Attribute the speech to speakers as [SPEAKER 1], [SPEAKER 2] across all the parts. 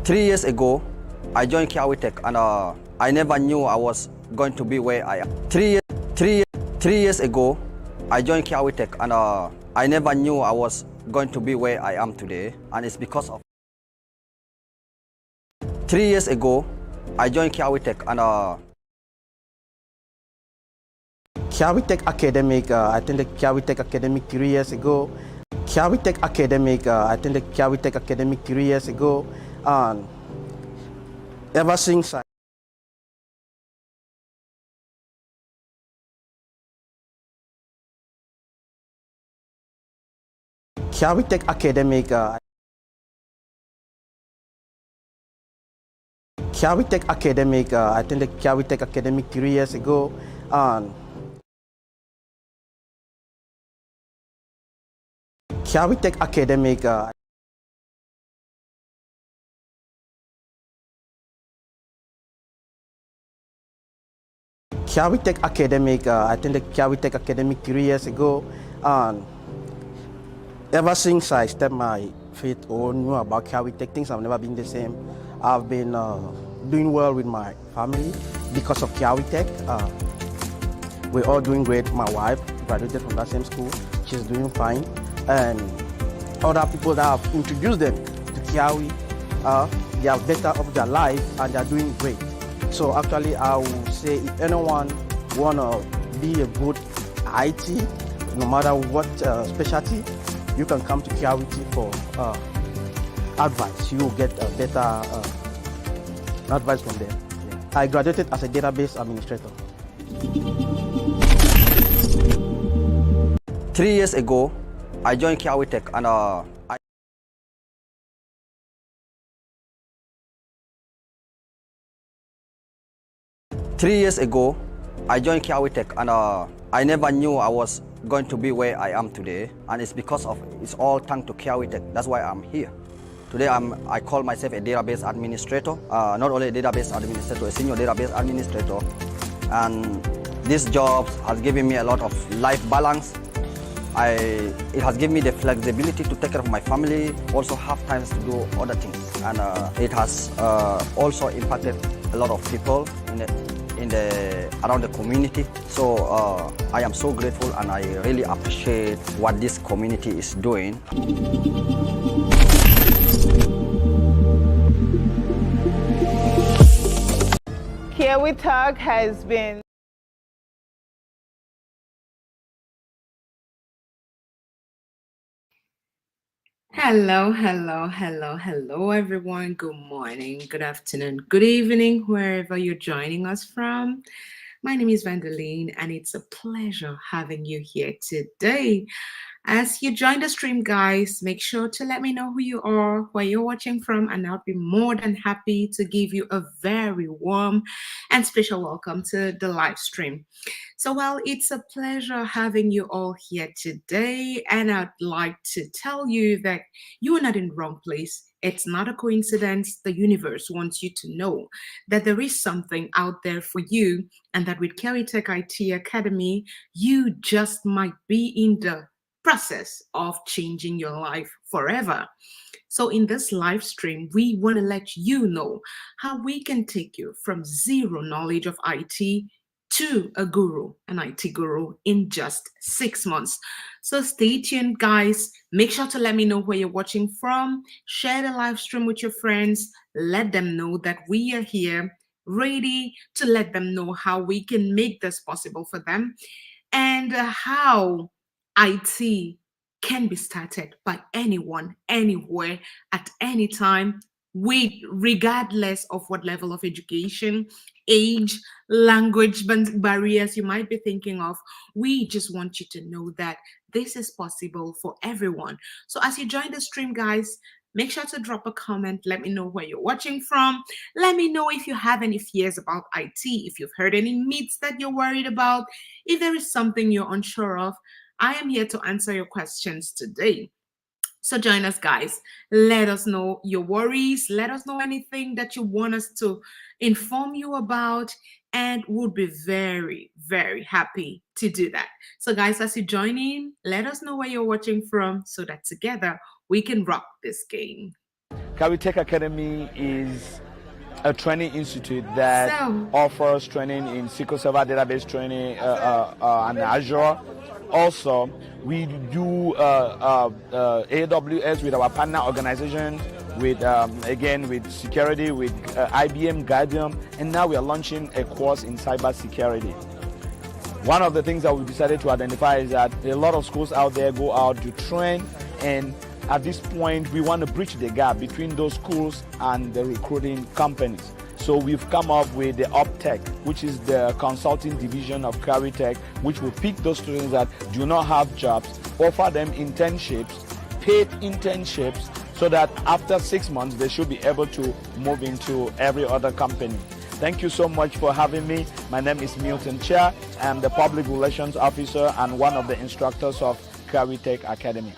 [SPEAKER 1] 3 years ago, I joined Kiawitech, and I never knew I was going to be where I am. 3 years ago, I joined Kiawitech, and I never knew I was going to be where I am today, and it's because of 3 years ago, I joined Kiawitech, and
[SPEAKER 2] Kiawitech Academic, I attended Kiawitech Academic 3 years ago. Kiawitech Academic, I attended Kiawitech Academic 3 years ago, and ever since Kiawitech Academic, Kiawitech Academic, I attended Kiawitech Academic 3 years ago, and Kiawitech Academic, Kiawitech Academic, I attended Kiawitech Academic 3 years ago, and ever since I stepped my feet or knew about Kiawitech, things have never been the same. I've been doing well with my family because of Kiawitech. We're all doing great. My wife graduated from that same school. She's doing fine. And other people that have introduced them to Kiawi, they are better of their life and they're doing great. So actually, I would say if anyone wanna be a good IT, no matter what specialty, you can come to Kiawi for advice. You will get a better advice from them. Yeah. I graduated as a database administrator.
[SPEAKER 1] 3 years ago, I joined Kiawitech, and 3 years ago, I joined Kiawitech, and I never knew I was going to be where I am today, and it's because of it's all thanks to Kiawitech. That's why I'm here. Today I call myself a database administrator, not only a database administrator, a senior database administrator, and this job has given me a lot of life balance. It has given me the flexibility to take care of my family, also have times to do other things, and it has also impacted a lot of people around the community. So I am so grateful, and I really appreciate what this community is doing.
[SPEAKER 3] Kiawitech has been
[SPEAKER 4] Hello, everyone. Good morning, good afternoon, good evening, wherever you're joining us from. My name is Vandeline, and it's a pleasure having you here today. As you join the stream, guys, make sure to let me know who you are, where you're watching from, and I'll be more than happy to give you a very warm and special welcome to the live stream. So, well, it's a pleasure having you all here today, and I'd like to tell you that you are not in the wrong place. It's not a coincidence. The universe wants you to know that there is something out there for you, and that with Kiawitech IT Academy, you just might be in the process of changing your life forever. So in this live stream, we want to let you know how we can take you from zero knowledge of IT to a guru, an IT guru, in just 6 months. So stay tuned, guys. Make sure to let me know where you're watching from. Share the live stream with your friends. Let them know that we are here, ready to let them know how we can make this possible for them, and how IT can be started by anyone, anywhere, at any time, with regardless of what level of education, age, language barriers you might be thinking of. We just want you to know that this is possible for everyone. So as you join the stream, guys, make sure to drop a comment. Let me know where you're watching from. Let me know if you have any fears about IT, if you've heard any myths that you're worried about, if there is something you're unsure of. I am here to answer your questions today. So join us, guys. Let us know your worries. Let us know anything that you want us to inform you about, and we'll be very, very happy to do that. So guys, as you join in, let us know where you're watching from so that together we can rock this game.
[SPEAKER 5] CareWeTech Academy is a training institute that offers training in SQL Server database training and Azure. Also, we do AWS with our partner organization, with again with security, with IBM Guardium, and now we are launching a course in cybersecurity. One of the things that we decided to identify is that a lot of schools out there go out to train, and at this point we want to bridge the gap between those schools and the recruiting companies. So we've come up with the UpTech, which is the consulting division of CareWeTech, which will pick those students that do not have jobs, offer them internships, paid internships, so that after 6 months they should be able to move into every other company. Thank you so much for having me. My name is Milton Chia. I'm the Public Relations Officer and one of the instructors of CareWeTech Academy.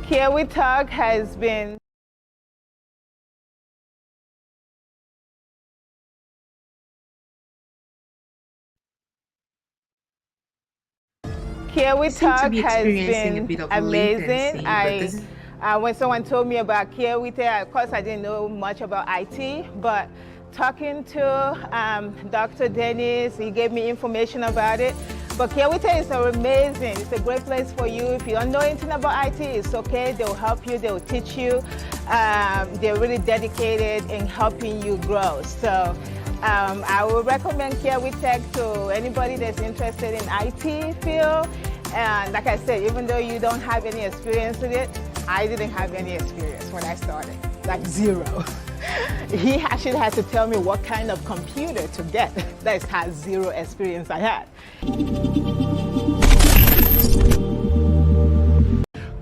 [SPEAKER 3] CareWeTech has been CareWeTech has been amazing. When someone told me about CareWeTech, of course I didn't know much about IT, but talking to Dr. Dennis, he gave me information about it. But CareWeTech is amazing. It's a great place for you. If you don't know anything about IT, it's okay. They'll help you, they'll teach you. They're really dedicated in helping you grow. So I would recommend CareWeTech to anybody that's interested in IT field. And like I said, even though you don't have any experience with it, I didn't have any experience when I started, like zero. He actually had to tell me what kind of computer to get. That has zero experience I had.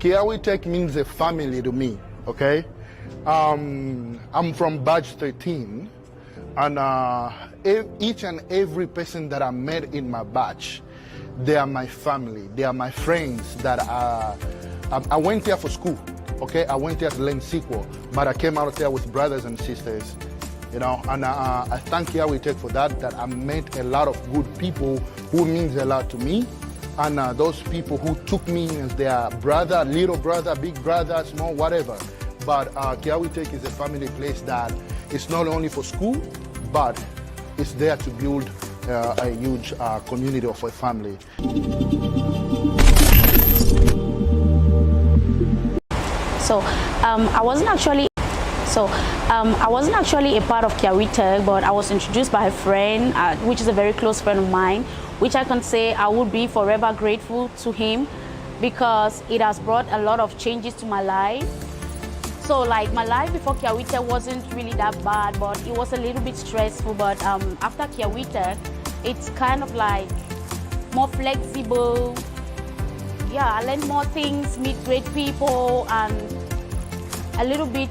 [SPEAKER 6] CareWeTech means a family to me, okay? I'm from batch 13, and each and every person that I met in my batch, they are my family, they are my friends that I went there for school, okay? I went there to learn SQL, but I came out there with brothers and sisters, you know, and I thank CareWeTech for that I met a lot of good people who means a lot to me, and those people who took me as their brother, little brother, big brother, small, whatever. But CareWeTech is a family place that it's not only for school, but it's there to build a huge community of a family.
[SPEAKER 7] So I wasn't actually a part of CareWeTech, but I was introduced by a friend, which is a very close friend of mine, which I can say I would be forever grateful to him because it has brought a lot of changes to my life. So like my life before CareWeTech wasn't really that bad, but it was a little bit stressful. But after CareWeTech, it's kind of like more flexible. Yeah, I learned more things, meet great people, and a little bit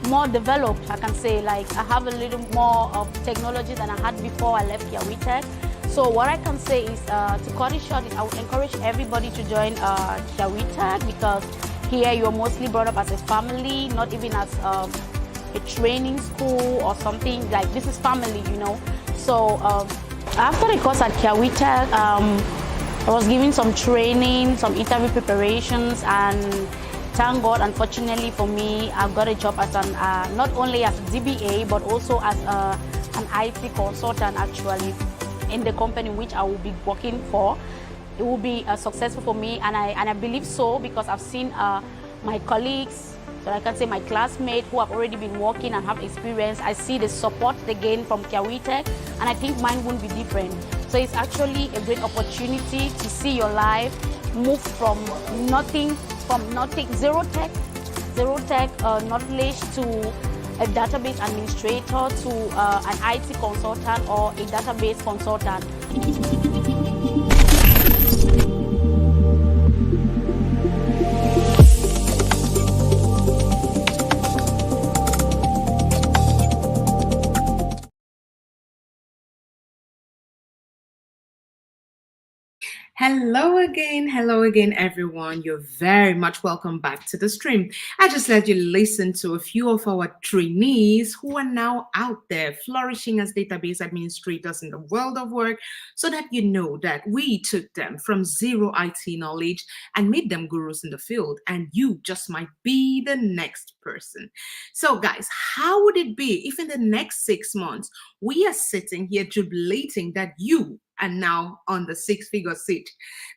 [SPEAKER 7] more developed, I can say. Like I have a little more of technology than I had before I left CareWeTech. So what I can say is, to cut it short, I would encourage everybody to join CareWeTech because here you're mostly brought up as a family, not even as a training school or something. Like this is family, you know. So after the course at CareWeTech, I was given some training, some interview preparations, and thank God, unfortunately for me, I've got a job as an not only as a DBA but also as an IT consultant actually in the company which I will be working for. It will be successful for me, and I believe so because I've seen my colleagues, so I can say my classmates who have already been working and have experience. I see the support they gain from CareWeTech, and I think mine won't be different. So it's actually a great opportunity to see your life move from nothing, zero tech knowledge to a database administrator to an IT consultant or a database consultant.
[SPEAKER 4] Hello again, everyone. You're very much welcome back to the stream. I just let you listen to a few of our trainees who are now out there flourishing as database administrators in the world of work, so that you know that we took them from zero IT knowledge and made them gurus in the field, and you just might be the next person. So, guys, how would it be if in the next 6 months we are sitting here jubilating that you and now on the six-figure seat?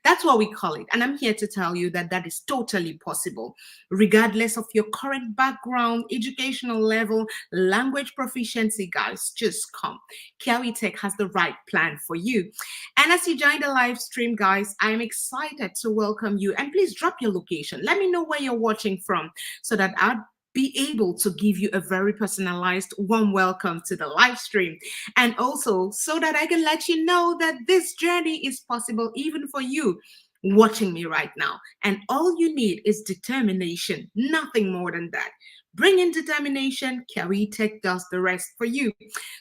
[SPEAKER 4] That's what we call it. And I'm here to tell you that that is totally possible, regardless of your current background, educational level, language proficiency. Guys, just come. Kiawi Tech has the right plan for you. And as you join the live stream, guys, I'm excited to welcome you. And please drop your location. Let me know where you're watching from so that I'll be able to give you a very personalized warm welcome to the live stream, and also so that I can let you know that this journey is possible even for you watching me right now. And all you need is determination, nothing more than that. Bring in determination, Kiawi Tech does the rest for you.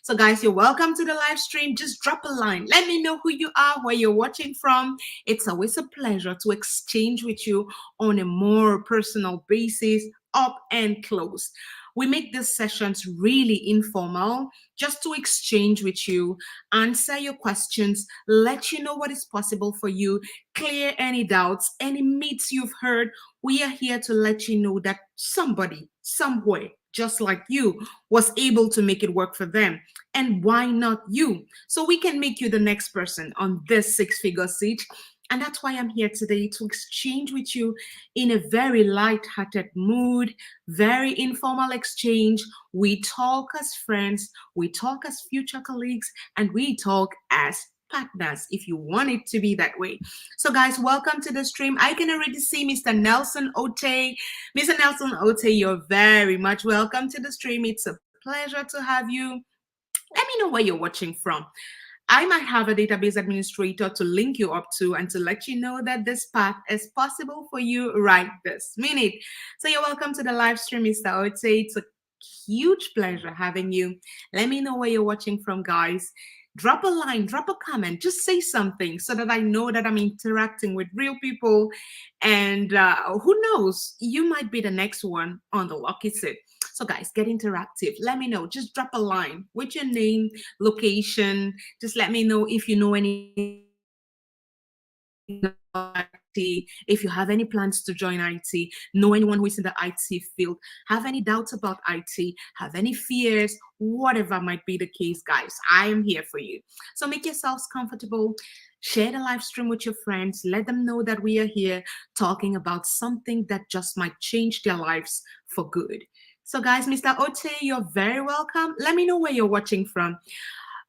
[SPEAKER 4] So guys, you're welcome to the live stream. Just drop a line. Let me know who you are, where you're watching from. It's always a pleasure to exchange with you on a more personal basis, up and close. We make these sessions really informal, just to exchange with you, answer your questions, let you know what is possible for you, clear any doubts, any myths you've heard. We are here to let you know that somebody, somewhere, just like you, was able to make it work for them. And why not you? So we can make you the next person on this six-figure seat. And that's why I'm here today, to exchange with you in a very light-hearted mood, very informal exchange. We talk as friends, we talk as future colleagues, and we talk as partners, if you want it to be that way. So guys, welcome to the stream. I can already see Mr. Nelson Ote. Mr. Nelson Ote, you're very much welcome to the stream. It's a pleasure to have you. Let me know where you're watching from. I might have a database administrator to link you up to and to let you know that this path is possible for you right this minute. So you're welcome to the live stream, Mr. Ote. It's a huge pleasure having you. Let me know where you're watching from, guys. Drop a line, drop a comment, just say something so that I know that I'm interacting with real people. And who knows, you might be the next one on the lucky tip. So guys, get interactive. Let me know. Just drop a line with your name, location. Just let me know if you know any, if you have any plans to join IT, know anyone who is in the IT field, have any doubts about IT, have any fears, whatever might be the case, guys, I am here for you. So make yourselves comfortable. Share the live stream with your friends. Let them know that we are here talking about something that just might change their lives for good. So guys, Mr. Ote, you're very welcome. Let me know where you're watching from.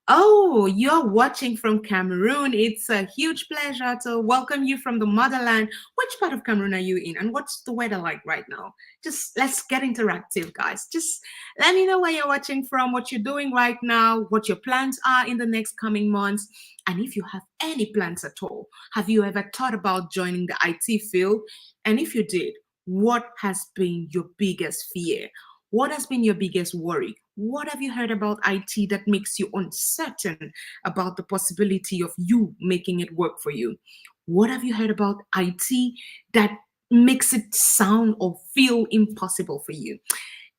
[SPEAKER 4] Oh, you're watching from Cameroon. It's a huge pleasure to welcome you from the motherland. Which part of Cameroon are you in? And what's the weather like right now? Just let's get interactive, guys. Just let me know where you're watching from, what you're doing right now, what your plans are in the next coming months. And if you have any plans at all, have you ever thought about joining the IT field? And if you did, what has been your biggest fear? What has been your biggest worry? What have you heard about IT that makes you uncertain about the possibility of you making it work for you? What have you heard about IT that makes it sound or feel impossible for you?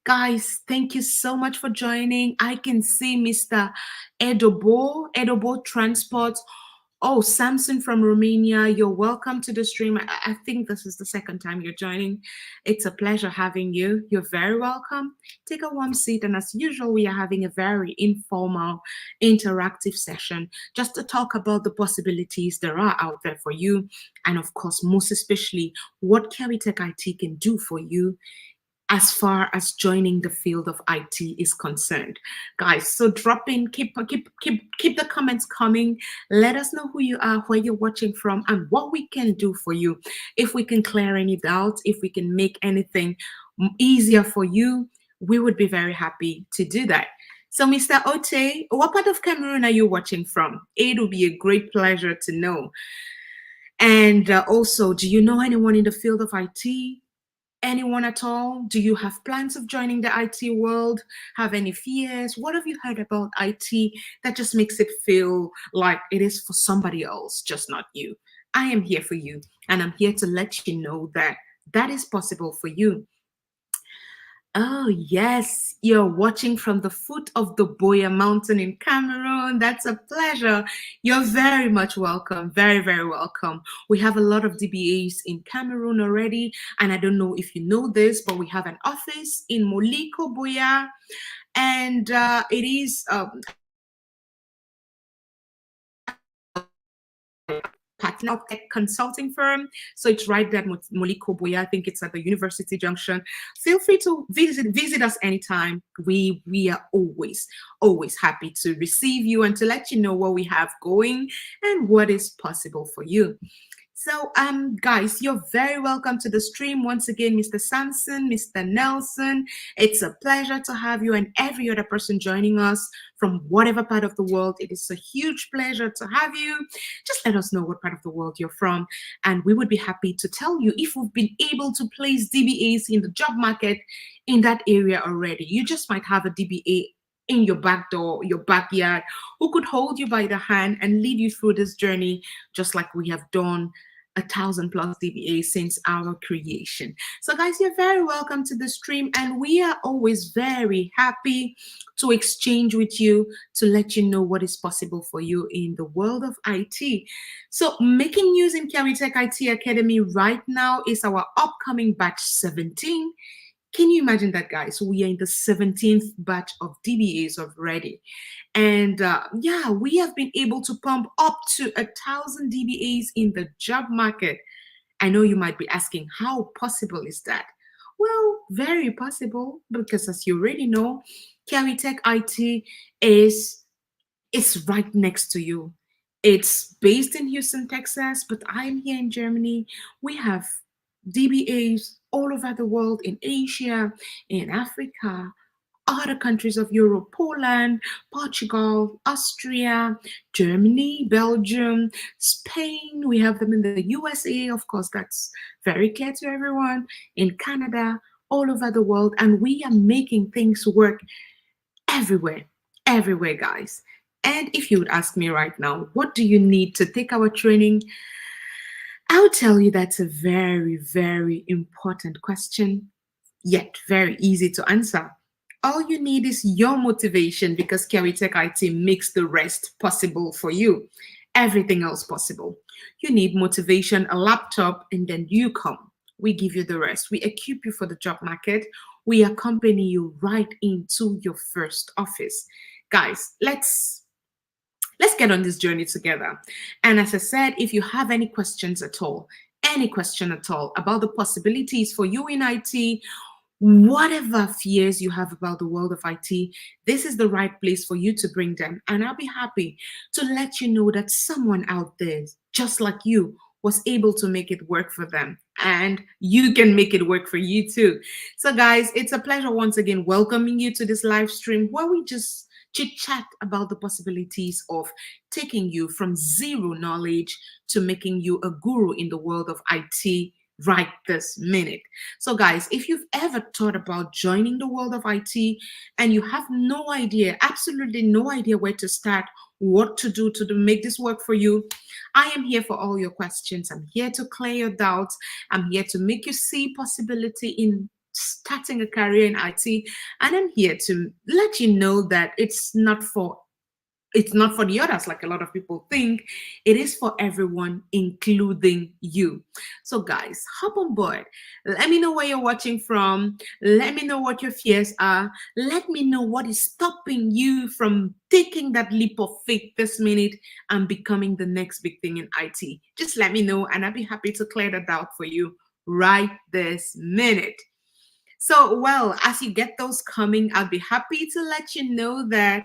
[SPEAKER 4] Guys, thank you so much for joining. I can see Mr. Edobo Transport. Oh, Samson from Romania, you're welcome to the stream. I think this is the second time you're joining. It's a pleasure having you. You're very welcome. Take a warm seat. And as usual, we are having a very informal, interactive session just to talk about the possibilities there are out there for you. And of course, most especially, what Kiawi Tech IT can do for you as far as joining the field of IT is concerned. Guys, so drop in, keep the comments coming. Let us know who you are, where you're watching from, and what we can do for you. If we can clear any doubts, if we can make anything easier for you, we would be very happy to do that. So Mr. Ote, what part of Cameroon are you watching from? It will be a great pleasure to know. And also, do you know anyone in the field of IT? Anyone at all? Do you have plans of joining the IT world? Have any fears? What have you heard about IT that just makes it feel like it is for somebody else, just not you? I am here for you, and I'm here to let you know that that is possible for you. Oh, yes, you're watching from the foot of the Boya Mountain in Cameroon. That's a pleasure. You're very much welcome. Very, very welcome. We have a lot of DBAs in Cameroon already. And I don't know if you know this, but we have an office in Moliko Boya. And it is partner tech consulting firm. So it's right there at Moliko Boya. I think it's at the University Junction. Feel free to visit us anytime. We are always happy to receive you and to let you know what we have going and what is possible for you. So, guys, you're very welcome to the stream once again, Mr. Sampson, Mr. Nelson. It's a pleasure to have you and every other person joining us from whatever part of the world. It is a huge pleasure to have you. Just let us know what part of the world you're from, and we would be happy to tell you if we've been able to place DBAs in the job market in that area already. You just might have a DBA in your back door, your backyard, who could hold you by the hand and lead you through this journey, just like we have done 1,000+ DBAs since our creation. So guys, you're very welcome to the stream, and we are always very happy to exchange with you, to let you know what is possible for you in the world of IT. So making news in Kiawitech IT Academy right now is our upcoming batch 17. Can you imagine that, guys? We are in the 17th batch of DBAs already. And yeah, we have been able to pump up to 1,000 DBAs in the job market. I know you might be asking, how possible is that? Well, very possible, because as you already know, Kiawitech IT is right next to you. It's based in Houston, Texas, but I'm here in Germany. We have DBAs all over the world, in Asia, in Africa, other countries of Europe, Poland, Portugal, Austria, Germany, Belgium, Spain. We have them in the USA, of course, that's very clear to everyone, in Canada, all over the world. And we are making things work everywhere, guys. And if you would ask me right now, what do you need to take our training? I'll tell you that's a very, very important question, yet very easy to answer. All you need is your motivation, because Kiawitech IT makes the rest possible for you. Everything else possible. You need motivation, a laptop, and then you come. We give you the rest. We equip you for the job market. We accompany you right into your first office. Guys, let's get on this journey together. And as I said, if you have any questions at all, any question at all about the possibilities for you in IT, whatever fears you have about the world of IT, this is the right place for you to bring them. And I'll be happy to let you know that someone out there, just like you, was able to make it work for them. And you can make it work for you too. So guys, it's a pleasure once again welcoming you to this live stream where we just chit-chat about the possibilities of taking you from zero knowledge to making you a guru in the world of IT right this minute. So guys, if you've ever thought about joining the world of IT and you have no idea, absolutely no idea where to start, what to do to make this work for you, I am here for all your questions. I'm here to clear your doubts. I'm here to make you see possibility in starting a career in IT, and I'm here to let you know that it's not for the others like a lot of people think. It is for everyone, including you. So guys, hop on board. Let me know where you're watching from. Let me know what your fears are. Let me know what is stopping you from taking that leap of faith this minute and becoming the next big thing in IT. Just let me know, and I'll be happy to clear that doubt for you right this minute. So, well, as you get those coming, I'll be happy to let you know that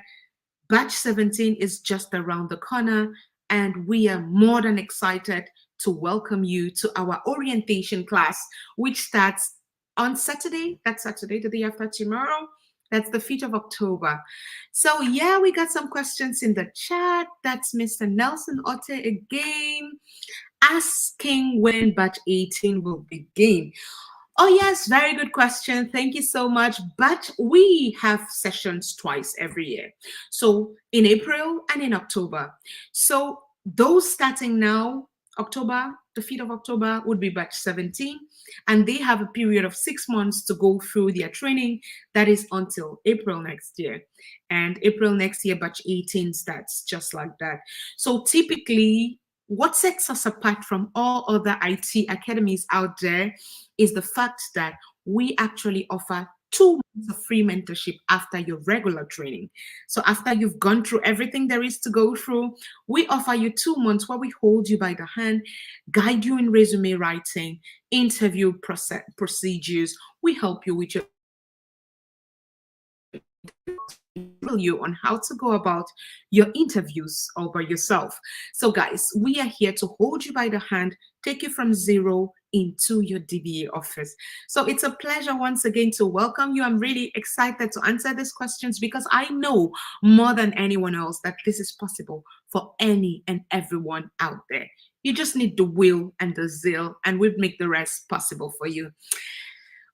[SPEAKER 4] Batch 17 is just around the corner, and we are more than excited to welcome you to our orientation class, which starts on Saturday. That's Saturday, the day after tomorrow. That's the 5th of October. So, yeah, we got some questions in the chat. That's Mr. Nelson Otte again, asking when Batch 18 will begin. Oh, yes, very good question. Thank you so much. But we have sessions twice every year. So in April and in October. So those starting now, October, the 5th of October would be batch 17, and they have a period of 6 months to go through their training. That is until April next year. And April next year, batch 18 starts just like that. So typically, what sets us apart from all other IT academies out there is the fact that we actually offer 2 months of free mentorship after your regular training. So after you've gone through everything there is to go through, we offer you 2 months where we hold you by the hand, guide you in resume writing, interview procedures. We help you with your you on how to go about your interviews all by yourself. So guys, we are here to hold you by the hand, take you from zero into your DBA office. So it's a pleasure once again to welcome you. I'm really excited to answer these questions because I know more than anyone else that this is possible for any and everyone out there. You just need the will and the zeal, and we'll make the rest possible for you.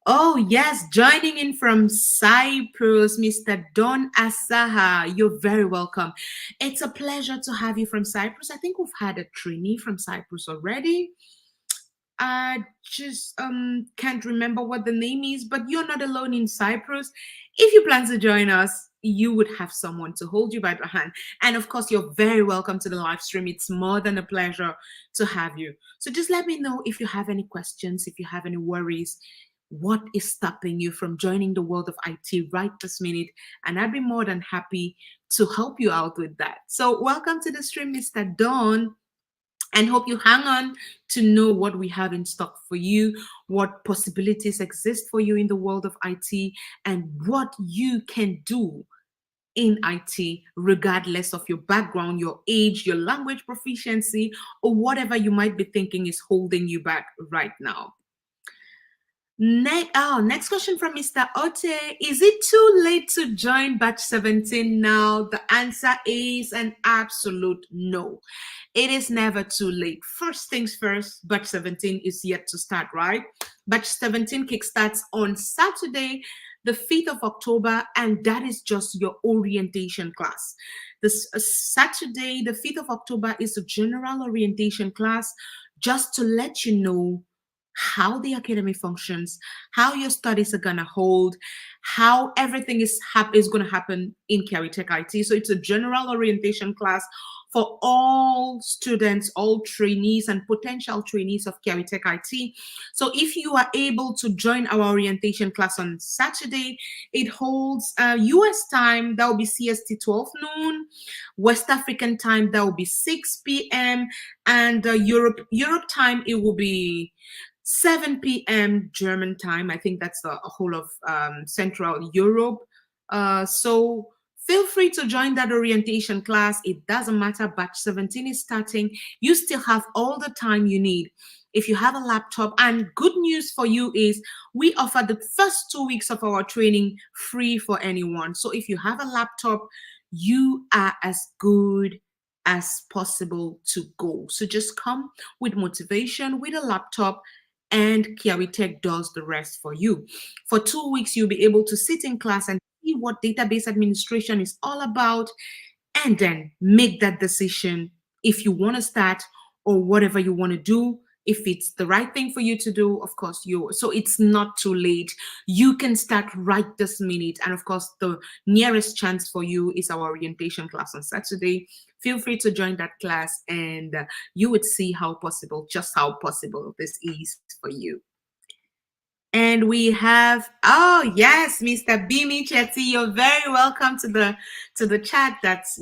[SPEAKER 4] Oh, yes, joining in from Cyprus, Mr. Don Asaha. You're very welcome. It's a pleasure to have you from Cyprus. I think we've had a trainee from Cyprus already. I just can't remember what the name is, but you're not alone in Cyprus. If you plan to join us, you would have someone to hold you by the hand. And of course, you're very welcome to the live stream. It's more than a pleasure to have you. So just let me know if you have any questions, if you have any worries. What is stopping you from joining the world of IT right this minute? And I'd be more than happy to help you out with that. So welcome to the stream, Mr. Don, and hope you hang on to know what we have in stock for you, what possibilities exist for you in the world of IT, and what you can do in IT, regardless of your background, your age, your language proficiency, or whatever you might be thinking is holding you back right now. Next question from Mr. Ote. Is it too late to join batch 17 now? The answer is an absolute no. It is never too late. First things first, batch 17 is yet to start, right? Batch 17 kickstarts on Saturday, the 5th of October, and that is just your orientation class. This Saturday, the 5th of October, is a general orientation class just to let you know how the academy functions, how your studies are going to hold, how everything is going to happen in Caritech IT. So it's a general orientation class for all students, all trainees and potential trainees of Caritech IT. So if you are able to join our orientation class on Saturday, it holds US time, that will be CST 12 noon, West African time, that will be 6 p.m., and Europe time, it will be 7 p.m. German time. I think that's the whole of Central Europe. So feel free to join that orientation class. It doesn't matter. Batch 17 is starting. You still have all the time you need. If you have a laptop, and good news for you is we offer the first 2 weeks of our training free for anyone. So if you have a laptop, you are as good as possible to go. So just come with motivation, with a laptop, and Caritech does the rest for you. For 2 weeks, you'll be able to sit in class and see what database administration is all about, and then make that decision if you want to start or whatever you want to do. If it's the right thing for you to do, of course, so it's not too late. You can start right this minute. And of course, the nearest chance for you is our orientation class on Saturday. Feel free to join that class, and you would see just how possible this is for you. And we have, oh yes, Mr. Bimi Chetty, you're very welcome to the chat. That's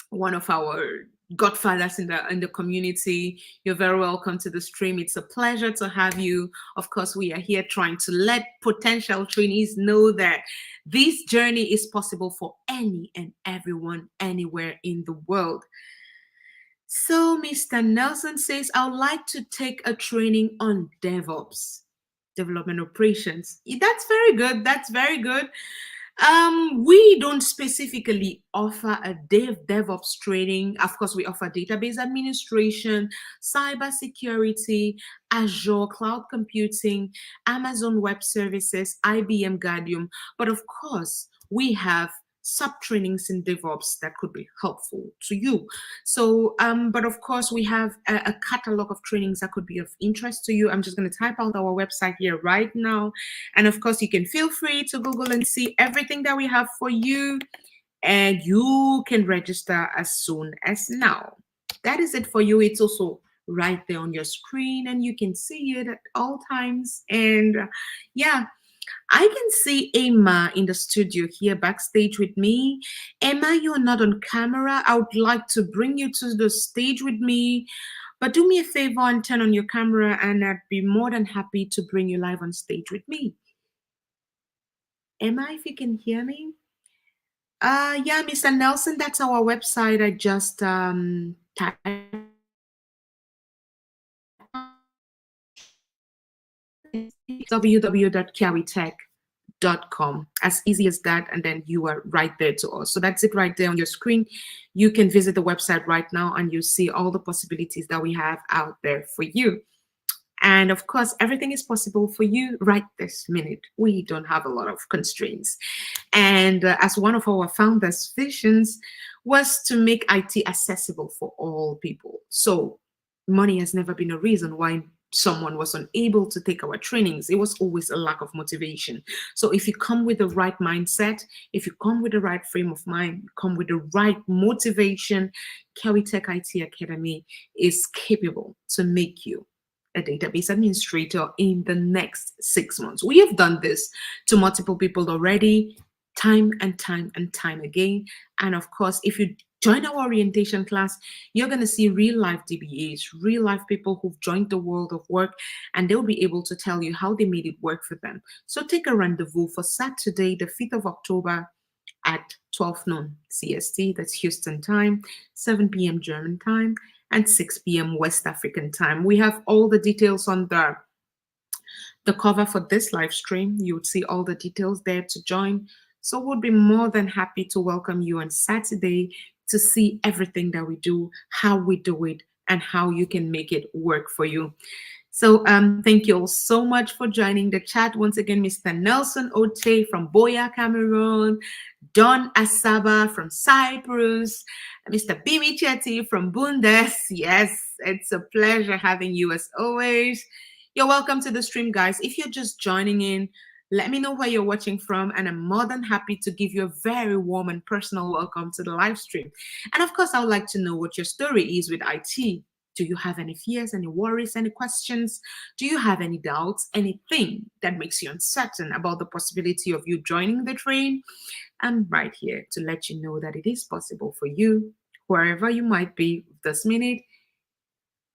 [SPEAKER 4] one of our godfathers in the community. You're very welcome to the stream. It's a pleasure to have you. Of course, we are here trying to let potential trainees know that this journey is possible for any and everyone anywhere in the world. So Mr. Nelson says, I would like to take a training on DevOps, development operations. That's very good. That's very good. We don't specifically offer a DevOps training. Of course, we offer database administration, cybersecurity, Azure cloud computing, Amazon Web Services, IBM Guardium. But of course, we have sub-trainings in DevOps that could be helpful to you. So, but of course, we have a catalog of trainings that could be of interest to you. I'm just going to type out our website here right now. And of course, you can feel free to Google and see everything that we have for you. And you can register as soon as now. That is it for you. It's also right there on your screen and you can see it at all times. And yeah, I can see Emma in the studio here backstage with me. Emma, you're not on camera. I would like to bring you to the stage with me, but do me a favor and turn on your camera and I'd be more than happy to bring you live on stage with me. Emma, if you can hear me. Yeah, Mr. Nelson, that's our website. I just typed www.kiawitech.com. As easy as that, and then you are right there to us. So that's it right there on your screen. You can visit the website right now and you see all the possibilities that we have out there for you. And of course, everything is possible for you right this minute. We don't have a lot of constraints. And as one of our founders' visions was to make IT accessible for all people. So money has never been a reason why someone was unable to take our trainings. It was always a lack of motivation. So if you come with the right mindset, if you come with the right frame of mind, come with the right motivation, Kiawitech IT Academy is capable to make you a database administrator in the next 6 months. We have done this to multiple people already, time and time and time again. And of course, if you join our orientation class, you're going to see real life DBAs, real life people who've joined the world of work, and they'll be able to tell you how they made it work for them. So take a rendezvous for Saturday, the 5th of October at 12 noon CST, that's Houston time, 7 p.m. German time, and 6 p.m. West African time. We have all the details on the cover for this live stream. You would see all the details there to join. So we'll be more than happy to welcome you on Saturday to see everything that we do, how we do it, and how you can make it work for you. So thank you all so much for joining the chat. Once again, Mr. Nelson Ote from Boya, Cameroon, Don Asaba from Cyprus, Mr. Bimi Chetty from Bundes. Yes, it's a pleasure having you as always. You're welcome to the stream, guys. If you're just joining in, let me know where you're watching from, and I'm more than happy to give you a very warm and personal welcome to the live stream. And of course, I would like to know what your story is with IT. Do you have any fears, any worries, any questions? Do you have any doubts, anything that makes you uncertain about the possibility of you joining the train? I'm right here to let you know that it is possible for you, wherever you might be this minute.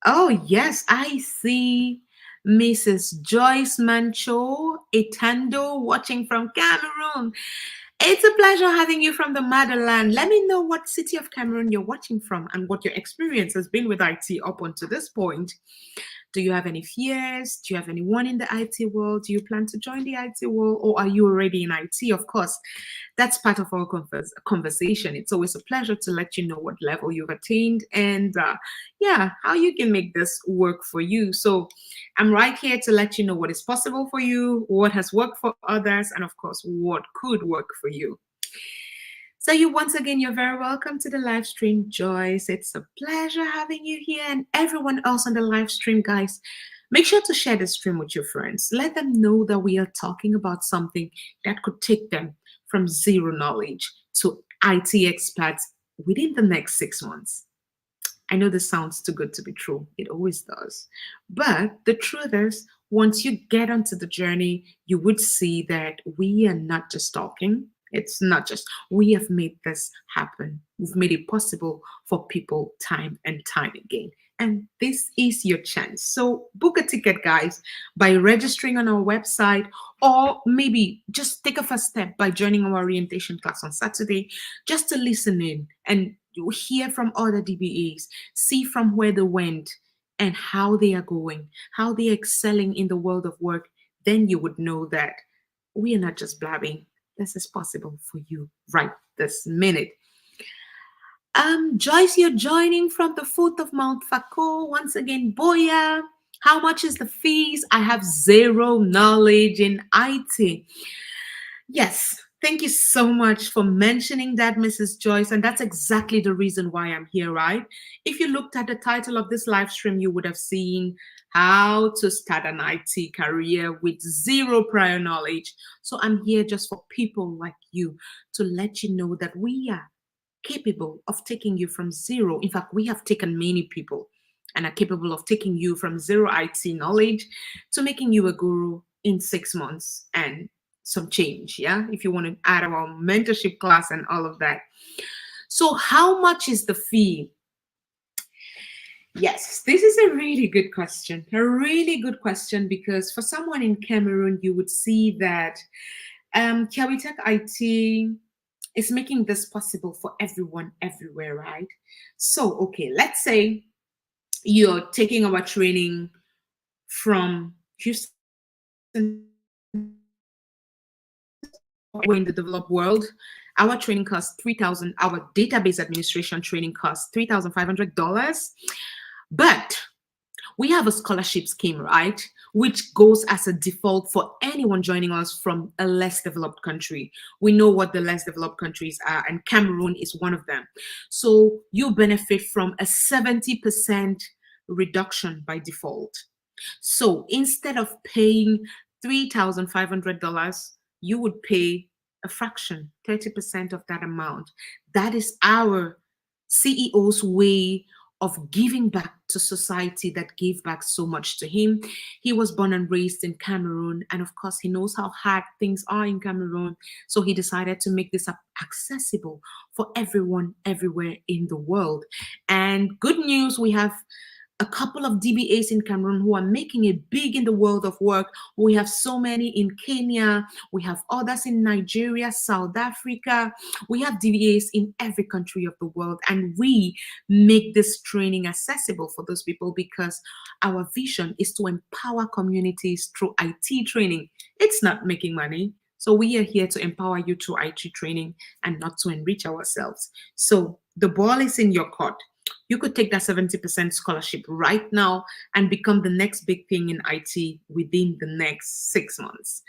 [SPEAKER 4] Oh, yes, I see Mrs. Joyce Mancho Etando watching from Cameroon. It's a pleasure having you from the motherland. Let me know what city of Cameroon you're watching from and what your experience has been with IT up until this point. Do you have any fears? Do you have anyone in the IT world? Do you plan to join the IT world, or are you already in IT? Of course, that's part of our conversation. It's always a pleasure to let you know what level you've attained and yeah, how you can make this work for you. So I'm right here to let you know what is possible for you, what has worked for others, and of course, what could work for you. So once again, you're very welcome to the live stream, Joyce. It's a pleasure having you here, and everyone else on the live stream, guys. Make sure to share the stream with your friends. Let them know that we are talking about something that could take them from zero knowledge to IT experts within the next 6 months. I know this sounds too good to be true. It always does. But the truth is, once you get onto the journey, you would see that we are not just talking. It's not just, we have made this happen. We've made it possible for people time and time again. And this is your chance. So book a ticket, guys, by registering on our website, or maybe just take a first step by joining our orientation class on Saturday, just to listen in and hear from other DBAs, see from where they went and how they are going, how they're excelling in the world of work. Then you would know that we are not just blabbing. This is possible for you right this minute. Joyce, you're joining from the foot of Mount Fako. Once again, Boya, how much is the fees? I have zero knowledge in IT. Yes, Thank you so much for mentioning that, Mrs. Joyce. And that's exactly the reason why I'm here, right? If you looked at the title of this live stream, you would have seen how to start an IT career with zero prior knowledge. So I'm here just for people like you to let you know that we are capable of taking you from zero. In fact, we have taken many people and are capable of taking you from zero IT knowledge to making you a guru in 6 months and some change. Yeah, if you want to add our mentorship class and all of that. So how much is the fee? Yes, this is a really good question. A really good question, because for someone in Cameroon, you would see that Kiawitech IT is making this possible for everyone everywhere, right? So, okay, let's say you're taking our training from Houston in the developed world. Our training costs $3,000. Our database administration training costs $3,500. But we have a scholarship scheme, right? Which goes as a default for anyone joining us from a less developed country. We know what the less developed countries are, and Cameroon is one of them. So you benefit from a 70% reduction by default. So instead of paying $3,500, you would pay a fraction, 30% of that amount. That is our CEO's way of giving back to society that gave back so much to him. He was born and raised in Cameroon, and of course, he knows how hard things are in Cameroon. So he decided to make this accessible for everyone, everywhere in the world. And good news, we have a couple of DBAs in Cameroon who are making it big in the world of work. We have so many in Kenya. We have others in Nigeria, South Africa. We have DBAs in every country of the world. And we make this training accessible for those people because our vision is to empower communities through IT training. It's not making money. So we are here to empower you through IT training and not to enrich ourselves. So the ball is in your court. You could take that 70% scholarship right now and become the next big thing in IT within the next 6 months.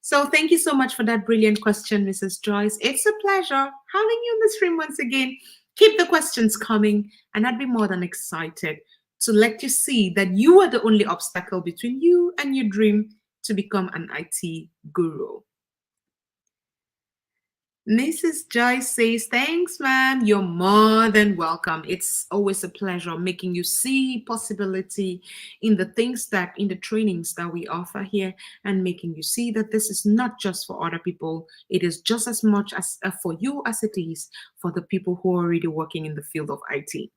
[SPEAKER 4] So thank you so much for that brilliant question, Mrs. Joyce. It's a pleasure having you in the stream once again. Keep the questions coming, and I'd be more than excited to let you see that you are the only obstacle between you and your dream to become an IT guru. Mrs. Joyce says, thanks, ma'am. You're more than welcome. It's always a pleasure making you see possibility in the things that, in the trainings that we offer here, and making you see that this is not just for other people. It is just as much as for you as it is for the people who are already working in the field of IT.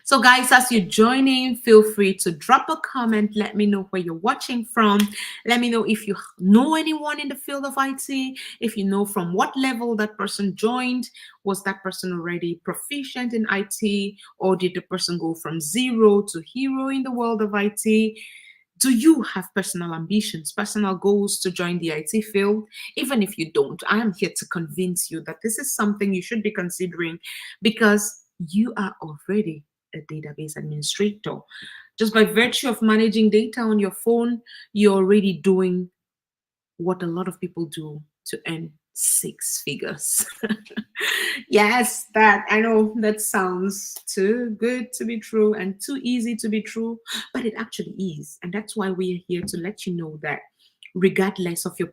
[SPEAKER 4] So guys, as you're joining, feel free to drop a comment. Let me know where you're watching from. Let me know if you know anyone in the field of IT, if you know from what level that person joined. Was that person already proficient in IT, or did the person go from zero to hero in the world of IT? Do you have personal ambitions, personal goals to join the IT field? Even if you don't, I am here to convince you that this is something you should be considering, because you are already a database administrator. Just by virtue of managing data on your phone, you're already doing what a lot of people do to earn 6 figures. Yes, that I know that sounds too good to be true and too easy to be true, but it actually is. And that's why we are here to let you know that regardless of your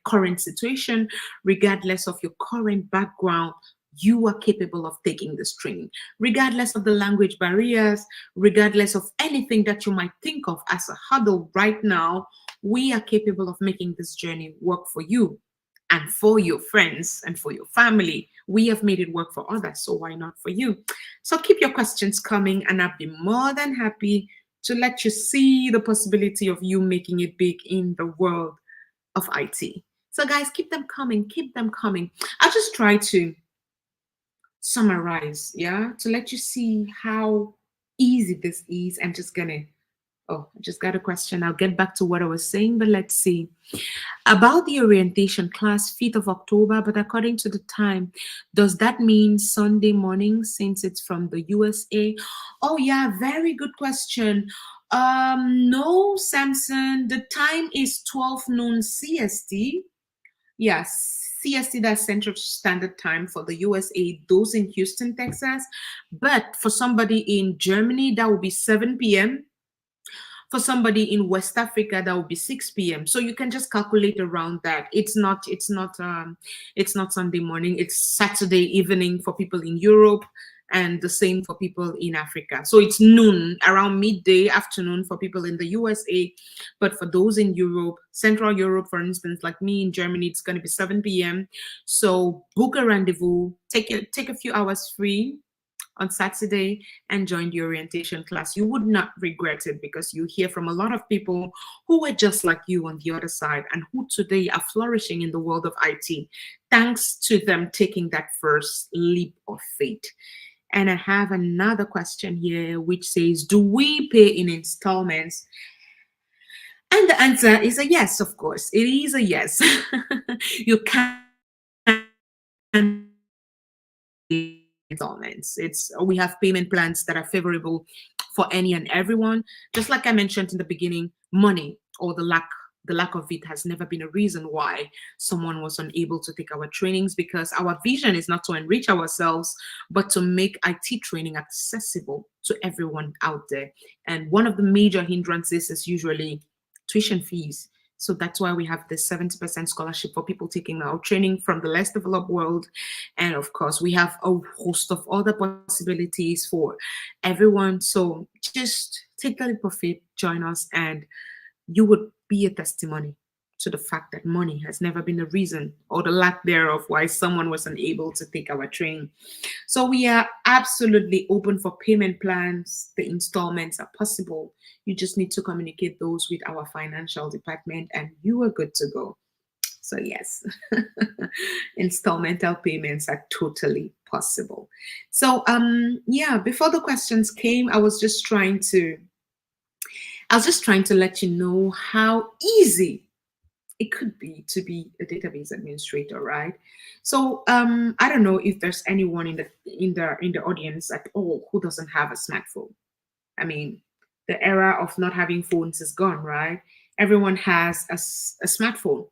[SPEAKER 4] current situation, regardless of your current background, you are capable of taking this training, regardless of the language barriers, regardless of anything that you might think of as a hurdle right now. We are capable of making this journey work for you and for your friends and for your family. We have made it work for others, so why not for you? So keep your questions coming, and I'll be more than happy to let you see the possibility of you making it big in the world of IT. So guys, keep them coming, keep them coming. I'll just try to summarize, yeah, to let you see how easy this is. I'm just gonna, oh, I just got a question. I'll get back to what I was saying, but let's see. About the orientation class, 5th of October, but according to the time, does that mean Sunday morning since it's from the USA? Oh yeah, very good question. No, Samson, the time is 12 noon CST. Yes, CST, that's Central Standard Time for the USA, those in Houston, Texas. But for somebody in Germany, that would be 7 p.m. For somebody in West Africa, that would be 6 p.m. So you can just calculate around that. It's not Sunday morning, it's Saturday evening for people in Europe, and the same for people in Africa. So it's noon, around midday afternoon for people in the USA. But for those in Europe, Central Europe, for instance, like me in Germany, it's going to be 7 p.m. So book a rendezvous, take a few hours free on Saturday and join the orientation class. You would not regret it, because you hear from a lot of people who were just like you on the other side and who today are flourishing in the world of IT, thanks to them taking that first leap of faith. And I have another question here which says, do we pay in installments? And the answer is a yes, of course. It is a yes. You can installments. We have payment plans that are favorable for any and everyone. Just like I mentioned in the beginning, money or the lack of it has never been a reason why someone was unable to take our trainings, because our vision is not to enrich ourselves, but to make IT training accessible to everyone out there. And one of the major hindrances is usually tuition fees. So that's why we have the 70% scholarship for people taking our training from the less developed world. And of course, we have a host of other possibilities for everyone. So just take the leap of faith, join us, and you would be a testimony to the fact that money has never been a reason, or the lack thereof, why someone was unable to take our training. So we are absolutely open for payment plans. The installments are possible. You just need to communicate those with our financial department and you are good to go. So yes, installmental payments are totally possible. So yeah, before the questions came, I was just trying to let you know how easy it could be to be a database administrator, right? So I don't know if there's anyone in the audience at all who doesn't have a smartphone. I mean, the era of not having phones is gone, right? Everyone has a smartphone.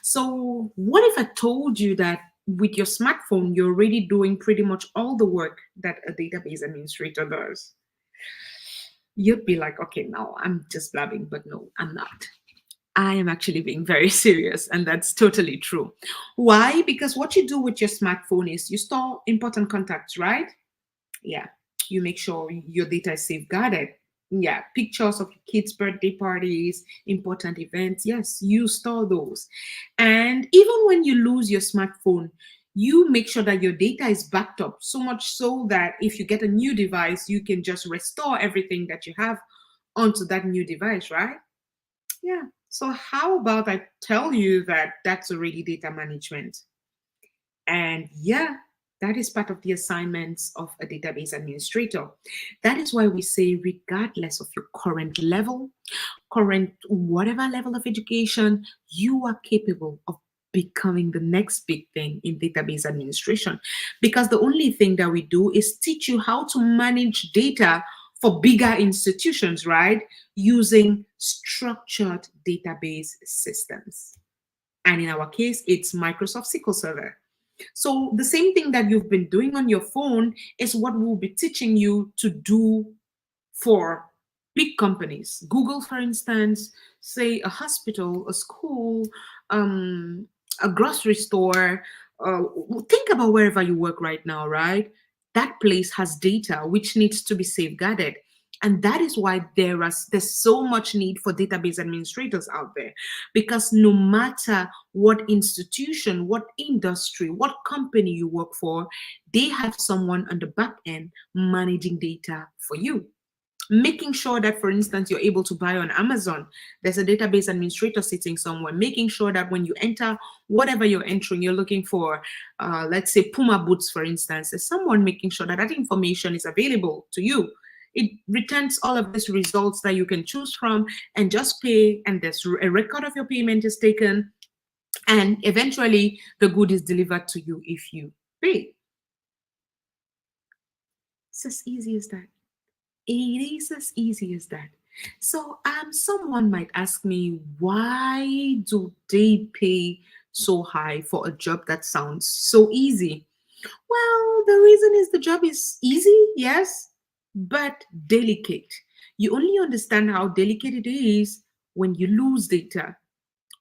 [SPEAKER 4] So what if I told you that with your smartphone, you're already doing pretty much all the work that a database administrator does? You'd be like, okay, no, I'm just blabbing, but no, I'm not. I am actually being very serious, and that's totally true. Why? Because what you do with your smartphone is you store important contacts, right? Yeah. You make sure your data is safeguarded. Yeah. Pictures of your kids' birthday parties, important events. Yes, you store those. And even when you lose your smartphone, you make sure that your data is backed up, so much so that if you get a new device, you can just restore everything that you have onto that new device, right? Yeah. So how about I tell you that that's already data management? And yeah, that is part of the assignments of a database administrator. That is why we say, regardless of your current level, whatever level of education, you are capable of becoming the next big thing in database administration. Because the only thing that we do is teach you how to manage data for bigger institutions, right? Using structured database systems. And in our case, it's Microsoft SQL Server. So the same thing that you've been doing on your phone is what we'll be teaching you to do for big companies. Google, for instance, say a hospital, a school, a grocery store. Think about wherever you work right now, right? That place has data which needs to be safeguarded. And that is why there's so much need for database administrators out there, because no matter what institution, what industry, what company you work for, they have someone on the back end managing data for you. Making sure that, for instance, you're able to buy on Amazon, there's a database administrator sitting somewhere, making sure that when you enter whatever you're entering, you're looking for, let's say Puma boots, for instance, there's someone making sure that that information is available to you. It returns all of these results that you can choose from and just pay, and there's a record of your payment is taken, and eventually the good is delivered to you if you pay. It's as easy as that. It is as easy as that. So someone might ask me, why do they pay so high for a job that sounds so easy? Well, the reason is the job is easy, yes, but delicate. You only understand how delicate it is when you lose data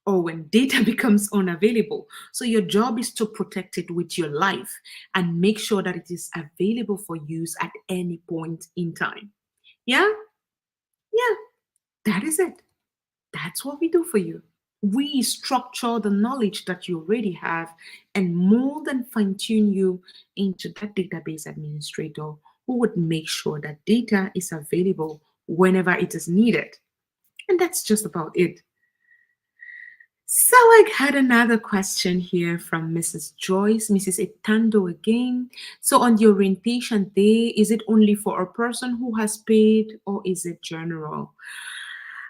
[SPEAKER 4] or when data becomes unavailable. So your job is to protect it with your life and make sure that it is available for use at any point in time. Yeah? Yeah, that is it. That's what we do for you. We structure the knowledge that you already have and mold and fine tune you into that database administrator who would make sure that data is available whenever it is needed. And that's just about it. So I had another question here from Mrs. Joyce, Mrs. Etando again. So on the orientation day, is it only for a person who has paid or is it general?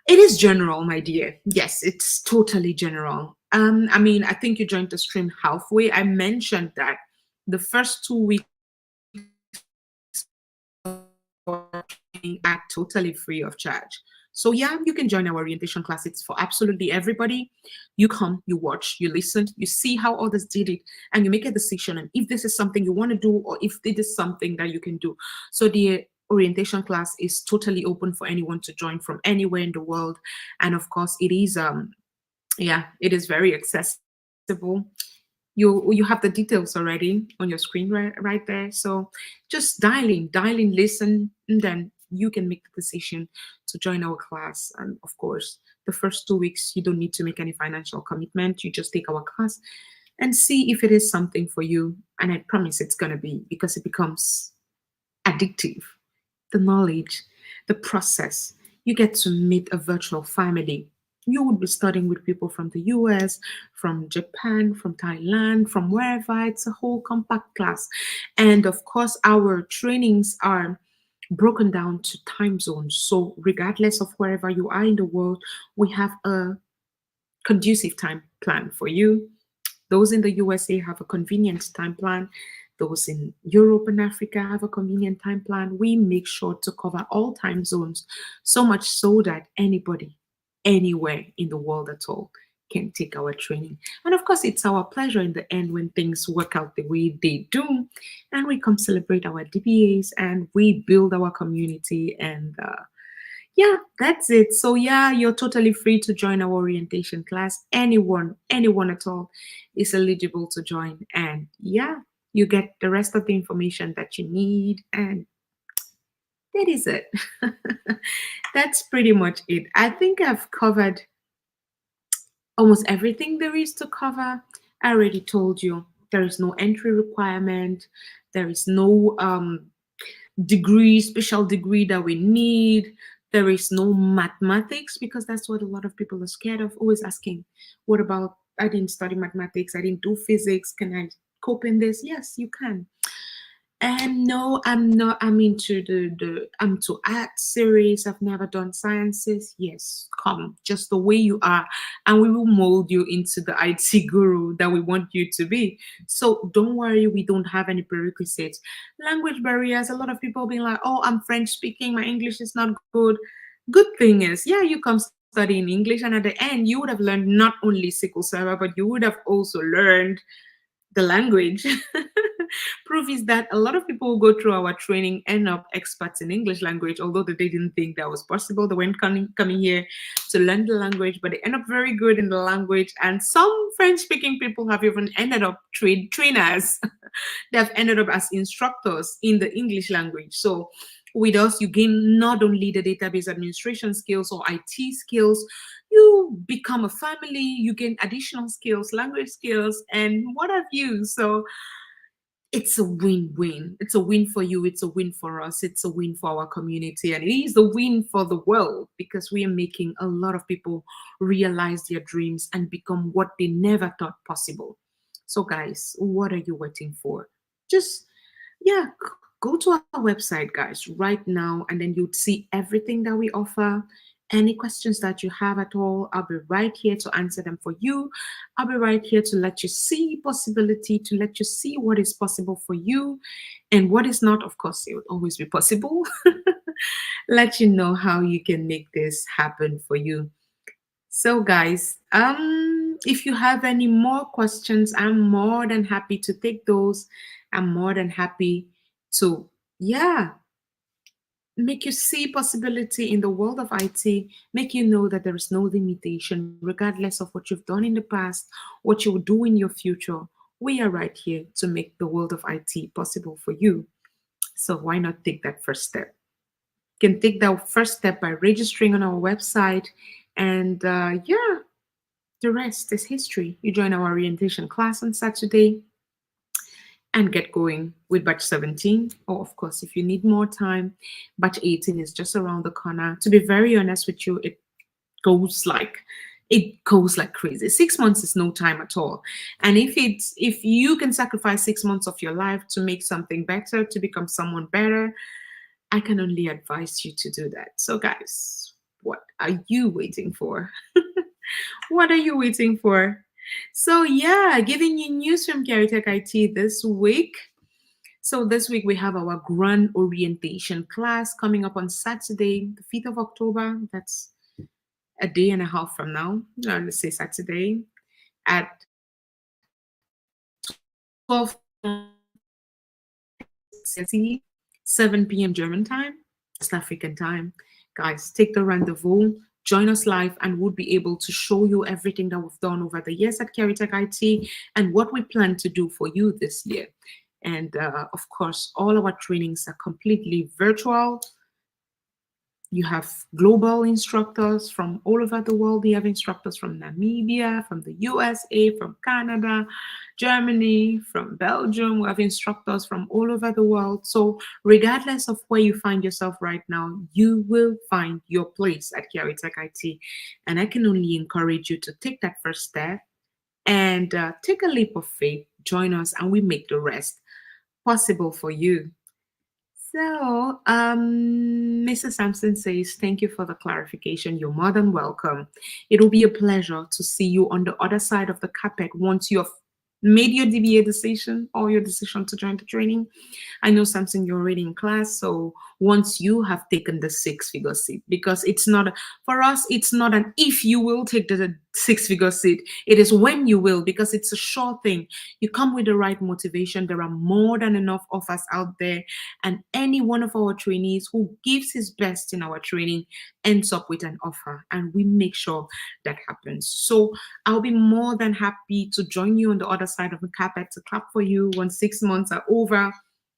[SPEAKER 4] It is general, my dear. Yes, it's totally general. I mean, I think you joined the stream halfway. I mentioned that the first 2 weeks are totally free of charge. So yeah, you can join our orientation class. It's for absolutely everybody. You come, you watch, you listen, you see how others did it, and you make a decision. And if this is something you want to do, or if it is something that you can do. So the orientation class is totally open for anyone to join from anywhere in the world. And of course, it is it is very accessible. You have the details already on your screen right there. So just dial in, listen, and then you can make the decision to join our class. And of course, the first 2 weeks you don't need to make any financial commitment. You just take our class and see if it is something for you. And I promise it's gonna be, because it becomes addictive. The knowledge, the process. You get to meet a virtual family. You would be studying with people from the US, from Japan, from Thailand, from wherever. It's a whole compact class. And of course, our trainings are broken down to time zones. So, regardless of wherever you are in the world, we have a conducive time plan for you. Those in the USA have a convenient time plan. Those in Europe and Africa have a convenient time plan. We make sure to cover all time zones, so much so that anybody, anywhere in the world at all, can take our training. And of course, it's our pleasure in the end when things work out the way they do, and we come celebrate our DBAs and we build our community. And yeah, that's it. So yeah, you're totally free to join our orientation class. Anyone at all is eligible to join. And yeah, you get the rest of the information that you need. And that is it. That's pretty much it. I think I've covered almost everything there is to cover. I already told you there is no entry requirement. There is no special degree that we need. There is no mathematics, because that's what a lot of people are scared of, always asking, what about, I didn't study mathematics, I didn't do physics, can I cope in this? Yes, you can. And no, I'm not. I'm into I'm to art series. I've never done sciences. Yes, come just the way you are, and we will mold you into the IT guru that we want you to be. So don't worry, we don't have any prerequisites. Language barriers. A lot of people being like, "Oh, I'm French speaking. My English is not good." Good thing is, yeah, you come study in English, and at the end, you would have learned not only SQL Server, but you would have also learned the language. Proof is that a lot of people who go through our training end up experts in English language, although they didn't think that was possible. They weren't coming here to learn the language, but they end up very good in the language. And some French-speaking people have even ended up trainers. They have ended up as instructors in the English language. So with us, you gain not only the database administration skills or IT skills, you become a family, you gain additional skills, language skills, and what have you. So it's a win-win. It's a win for you. It's a win for us. It's a win for our community. And it is a win for the world, because we are making a lot of people realize their dreams and become what they never thought possible. So guys, what are you waiting for? Just, yeah, go to our website, guys, right now, and then you'd see everything that we offer. Any questions that you have at all, I'll be right here to answer them for you. I'll be right here to let you see possibility, to let you see what is possible for you, and what is not. Of course, it would always be possible. Let you know how you can make this happen for you. So guys, If you have any more questions, I'm more than happy to take those. I'm more than happy to, yeah, make you see possibility in the world of IT, make you know that there is no limitation, regardless of what you've done in the past, what you will do in your future. We are right here to make the world of IT possible for you. So why not take that first step? You can take that first step by registering on our website, and yeah, the rest is history. You join our orientation class on Saturday and get going with batch 17. Or, of course, if you need more time, batch 18 is just around the corner. To be very honest with you, goes like it goes like crazy. 6 months is no time at all. And if you can sacrifice 6 months of your life to make something better, to become someone better, I can only advise you to do that. So guys, what are you waiting for? What are you waiting for? So yeah, giving you news from Caritech IT this week. So this week we have our grand orientation class coming up on Saturday, the 5th of October. That's a day and a half from now. Let's say Saturday at 12 CT, 7 p.m. German time, West African time. Guys, take the rendezvous, join us live, and we'll be able to show you everything that we've done over the years at Caritech IT and what we plan to do for you this year. And of course, all our trainings are completely virtual. You have global instructors from all over the world. We have instructors from Namibia, from the USA, from Canada, Germany, from Belgium. We have instructors from all over the world. So regardless of where you find yourself right now, you will find your place at Caritech IT. And I can only encourage you to take that first step and take a leap of faith. Join us and we make the rest possible for you. So, Mr. Sampson says, thank you for the clarification. You're more than welcome. It will be a pleasure to see you on the other side of the carpet once you have made your DBA decision or your decision to join the training. I know, Samson, you're already in class. So once you have taken the 6-figure seat, because it's not, for us, it's not an if you will take the 6-figure seat, it is when you will, because it's a sure thing. You come with the right motivation. There are more than enough of us out there. And any one of our trainees who gives his best in our training ends up with an offer. And we make sure that happens. So I'll be more than happy to join you on the other side of the carpet to clap for you once 6 months are over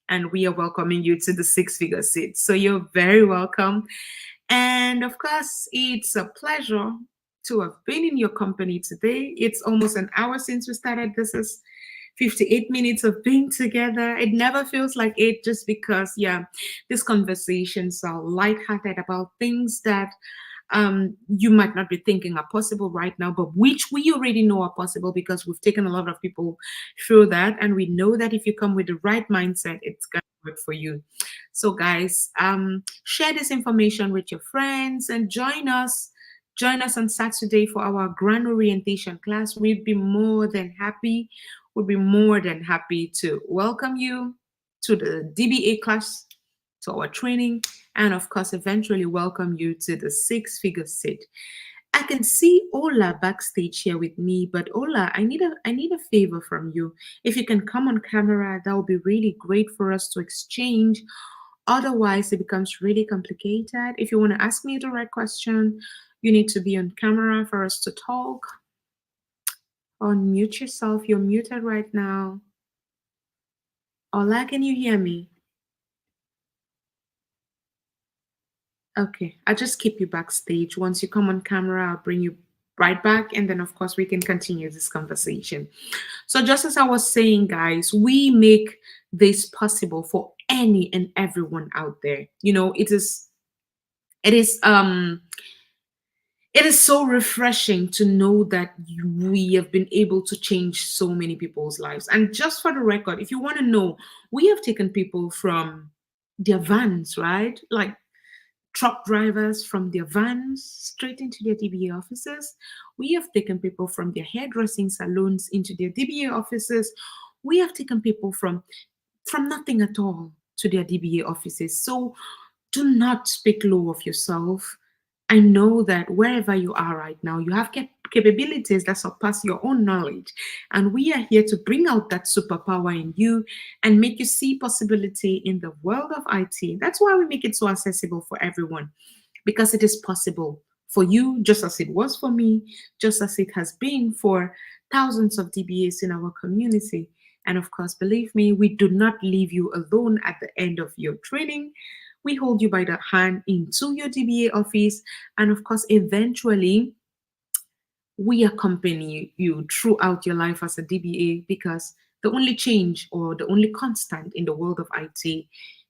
[SPEAKER 4] and we are welcoming you to the 6-figure seat. So you're very welcome. And of course, it's a pleasure to have been in your company today. It's almost an hour since we started. This is 58 minutes of being together. It never feels like it, just because, yeah, these conversations are lighthearted about things that you might not be thinking are possible right now, but which we already know are possible because we've taken a lot of people through that. And we know that if you come with the right mindset, it's going to work for you. So guys, share this information with your friends and join us. Join us on Saturday for our grand orientation class. We'd be more than happy. We'd be more than happy to welcome you to the DBA class, to our training, and of course, eventually welcome you to the 6-figure seat. I can see Ola backstage here with me, but Ola, I need a favor from you. If you can come on camera, that would be really great for us to exchange. Otherwise, it becomes really complicated. If you want to ask me a direct question, you need to be on camera for us to talk. Unmute yourself. You're muted right now. Ola, can you hear me? Okay, I'll just keep you backstage. Once you come on camera, I'll bring you right back. And then, of course, we can continue this conversation. So just as I was saying, guys, we make this possible for any and everyone out there. You know, it is so refreshing to know that we have been able to change so many people's lives. And just for the record, if you want to know, we have taken people from their vans, right? Like truck drivers from their vans straight into their DBA offices. We have taken people from their hairdressing salons into their DBA offices. We have taken people from nothing at all to their DBA offices. So do not speak low of yourself. I know that wherever you are right now, you have capabilities that surpass your own knowledge. And we are here to bring out that superpower in you and make you see possibility in the world of IT. That's why we make it so accessible for everyone, because it is possible for you, just as it was for me, just as it has been for thousands of DBAs in our community. And of course, believe me, we do not leave you alone at the end of your training. We hold you by the hand into your DBA office. And of course, eventually, we accompany you throughout your life as a DBA, because the only change or the only constant in the world of IT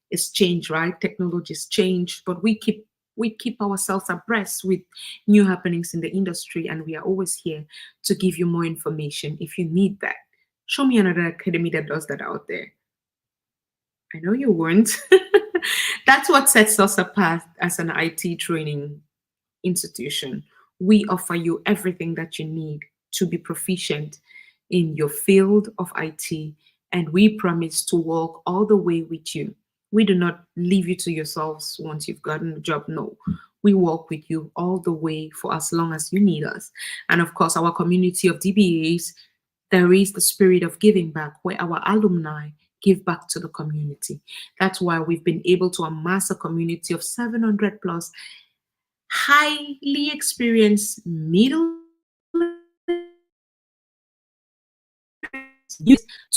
[SPEAKER 4] is change, right? Technologies change, but we keep ourselves abreast with new happenings in the industry, and we are always here to give you more information if you need that. Show me another academy that does that out there. I know you won't. That's what sets us apart as an IT training institution. We offer you everything that you need to be proficient in your field of IT, and we promise to walk all the way with you. We do not leave you to yourselves once you've gotten the job. No, we walk with you all the way for as long as you need us. And of course, our community of DBAs, there is the spirit of giving back, where our alumni give back to the community. That's why we've been able to amass a community of 700 plus highly experienced middle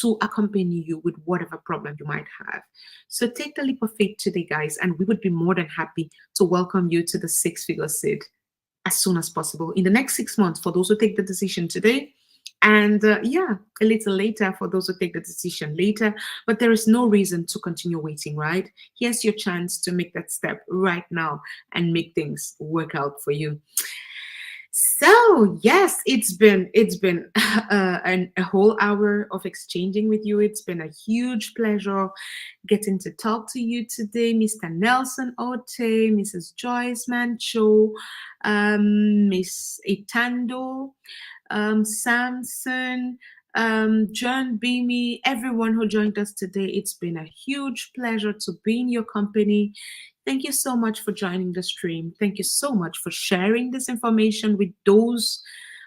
[SPEAKER 4] to accompany you with whatever problem you might have. So take the leap of faith today, guys, and we would be more than happy to welcome you to the six-figure seed as soon as possible in the next 6 months for those who take the decision today. And yeah, a little later for those who take the decision later. But there is no reason to continue waiting, right? Here's your chance to make that step right now and make things work out for you. So yes, it's been a whole hour of exchanging with you. It's been a huge pleasure getting to talk to you today, Mr. Nelson Ote, Mrs. Joyce Mancho, Miss Itando, Samson, John Beamy, everyone who joined us today. It's been a huge pleasure to be in your company. Thank you so much for joining the stream. Thank you so much for sharing this information with those,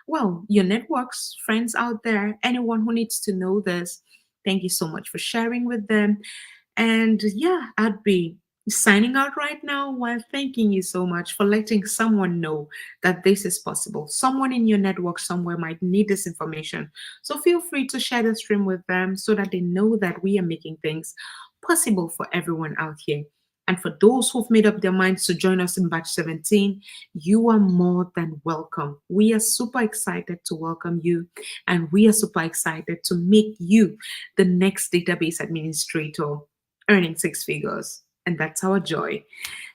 [SPEAKER 4] well, your networks, friends out there, anyone who needs to know this. Thank you so much for sharing with them. And yeah, I'd be signing out right now while thanking you so much for letting someone know that this is possible. Someone in your network somewhere might need this information. So feel free to share the stream with them so that they know that we are making things possible for everyone out here. And for those who've made up their minds to join us in batch 17, you are more than welcome. We are super excited to welcome you, and we are super excited to make you the next database administrator earning 6 figures. And that's our joy.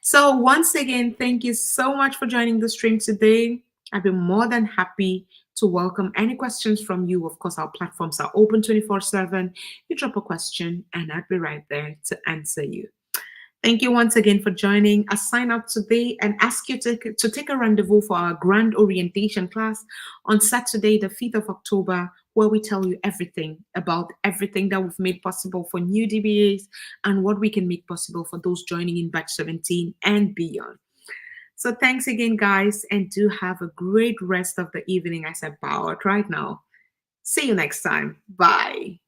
[SPEAKER 4] So once again, thank you so much for joining the stream today. I'd be more than happy to welcome any questions from you. Of course, our platforms are open 24/7. You drop a question and I'd be right there to answer you. Thank you once again for joining. I sign up today and ask you to take a rendezvous for our grand orientation class on Saturday, the 5th of October, where we tell you everything about everything that we've made possible for new DBAs and what we can make possible for those joining in batch 17 and beyond. So thanks again, guys, and do have a great rest of the evening as I bow out right now. See you next time. Bye.